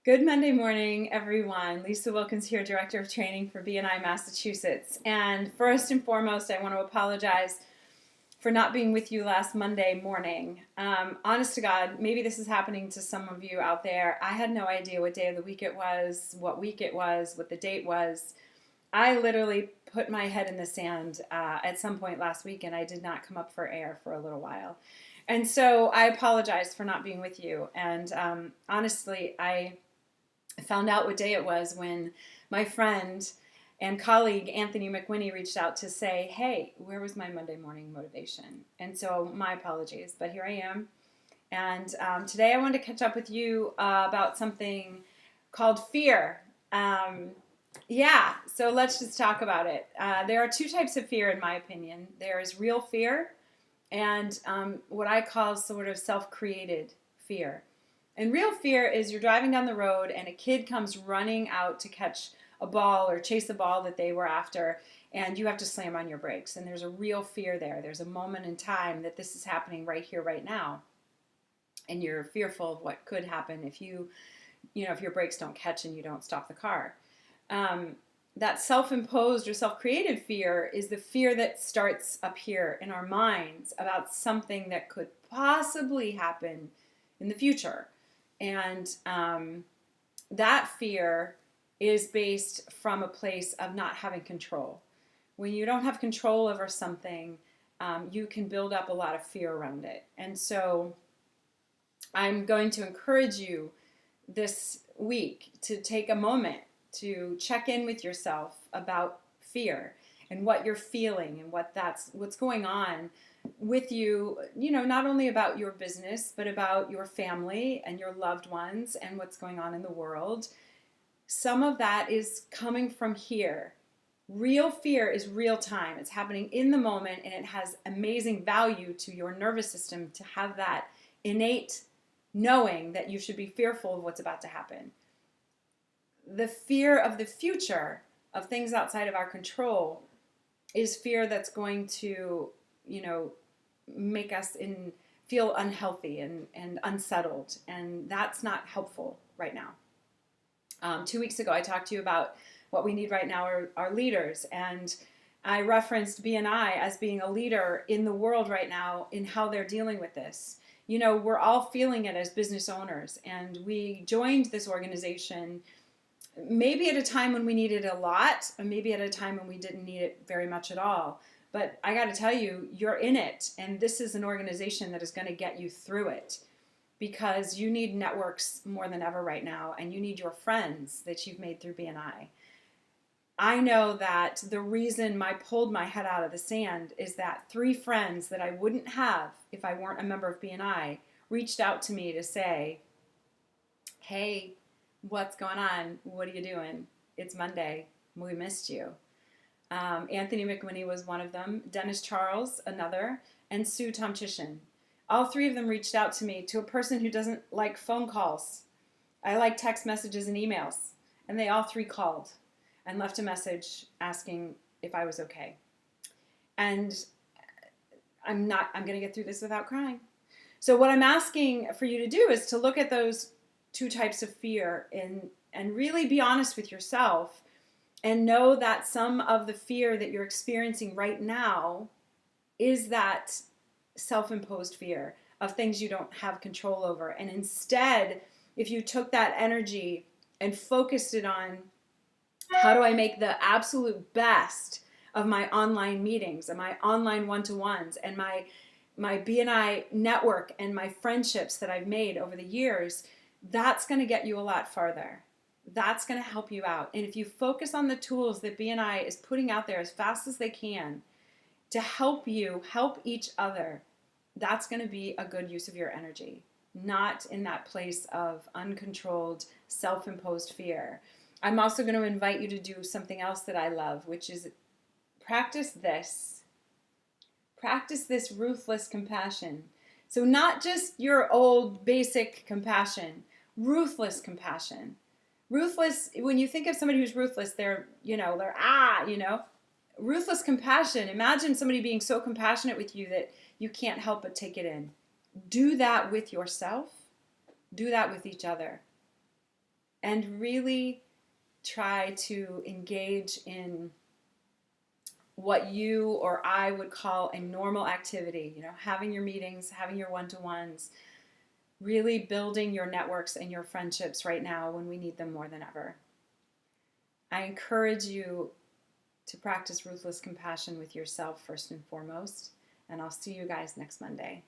Good Monday morning, everyone. Lisa Wilkins here, Director of Training for BNI Massachusetts. And first and foremost, I want to apologize for not being with you last Monday morning. Honest to God, maybe this is happening to some of you out there. I had no idea what day of the week it was, what week it was, what the date was. I literally put my head in the sand at some point last week, and I did not come up for air for a little while. And so I apologize for not being with you. And honestly, I found out what day it was when my friend and colleague Anthony McWinney reached out to say, hey, where was my Monday morning motivation? And so my apologies, but here I am. And today I wanted to catch up with you about something called fear. So let's just talk about it. There are two types of fear, in my opinion. There is real fear and what I call sort of self-created fear. And real fear is you're driving down the road and a kid comes running out to catch a ball or chase a ball that they were after, and you have to slam on your brakes. And there's a real fear there. There's a moment in time that this is happening right here, right now. And you're fearful of what could happen if if your brakes don't catch and you don't stop the car. That self-imposed or self-created fear is the fear that starts up here in our minds about something that could possibly happen in the future. And that fear is based from a place of not having control. When you don't have control over something, you can build up a lot of fear around it. And so I'm going to encourage you this week to take a moment to check in with yourself about fear and what you're feeling and what's going on with you, not only about your business, but about your family and your loved ones and what's going on in the world. Some of that is coming from here. Real fear is real time. It's happening in the moment, and it has amazing value to your nervous system to have that innate knowing that you should be fearful of what's about to happen. The fear of the future, of things outside of our control, is fear that's going to make us feel unhealthy and unsettled, and that's not helpful right now. 2 weeks ago, I talked to you about what we need right now are leaders, and I referenced BNI as being a leader in the world right now in how they're dealing with this. We're all feeling it as business owners, and we joined this organization maybe at a time when we needed a lot, and maybe at a time when we didn't need it very much at all. But I got to tell you, you're in it, and this is an organization that is going to get you through it, because you need networks more than ever right now, and you need your friends that you've made through BNI. I know that the reason I pulled my head out of the sand is that 3 friends that I wouldn't have if I weren't a member of BNI reached out to me to say, hey, what's going on? What are you doing? It's Monday. We missed you. Anthony McWinney was one of them, Dennis Charles, another, and Sue Tomchishin. All 3 of them reached out to me, to a person who doesn't like phone calls. I like text messages and emails. And they all 3 called and left a message asking if I was okay. And I'm going to get through this without crying. So what I'm asking for you to do is to look at those 2 types of fear and really be honest with yourself, and know that some of the fear that you're experiencing right now is that self-imposed fear of things you don't have control over. And instead, if you took that energy and focused it on, how do I make the absolute best of my online meetings and my online one-to-ones and my BNI network and my friendships that I've made over the years, that's going to get you a lot farther. That's going to help you out. And if you focus on the tools that BNI is putting out there as fast as they can to help you help each other, that's going to be a good use of your energy, not in that place of uncontrolled, self-imposed fear. I'm also going to invite you to do something else that I love, which is practice this. Practice this ruthless compassion. So not just your old basic compassion, ruthless compassion. Ruthless, when you think of somebody who's ruthless, they're. Ruthless compassion. Imagine somebody being so compassionate with you that you can't help but take it in. Do that with yourself. Do that with each other. and really try to engage in what you or I would call a normal activity, having your meetings, having your one-to-ones, really building your networks and your friendships right now when we need them more than ever. I encourage you to practice ruthless compassion with yourself first and foremost, and I'll see you guys next Monday.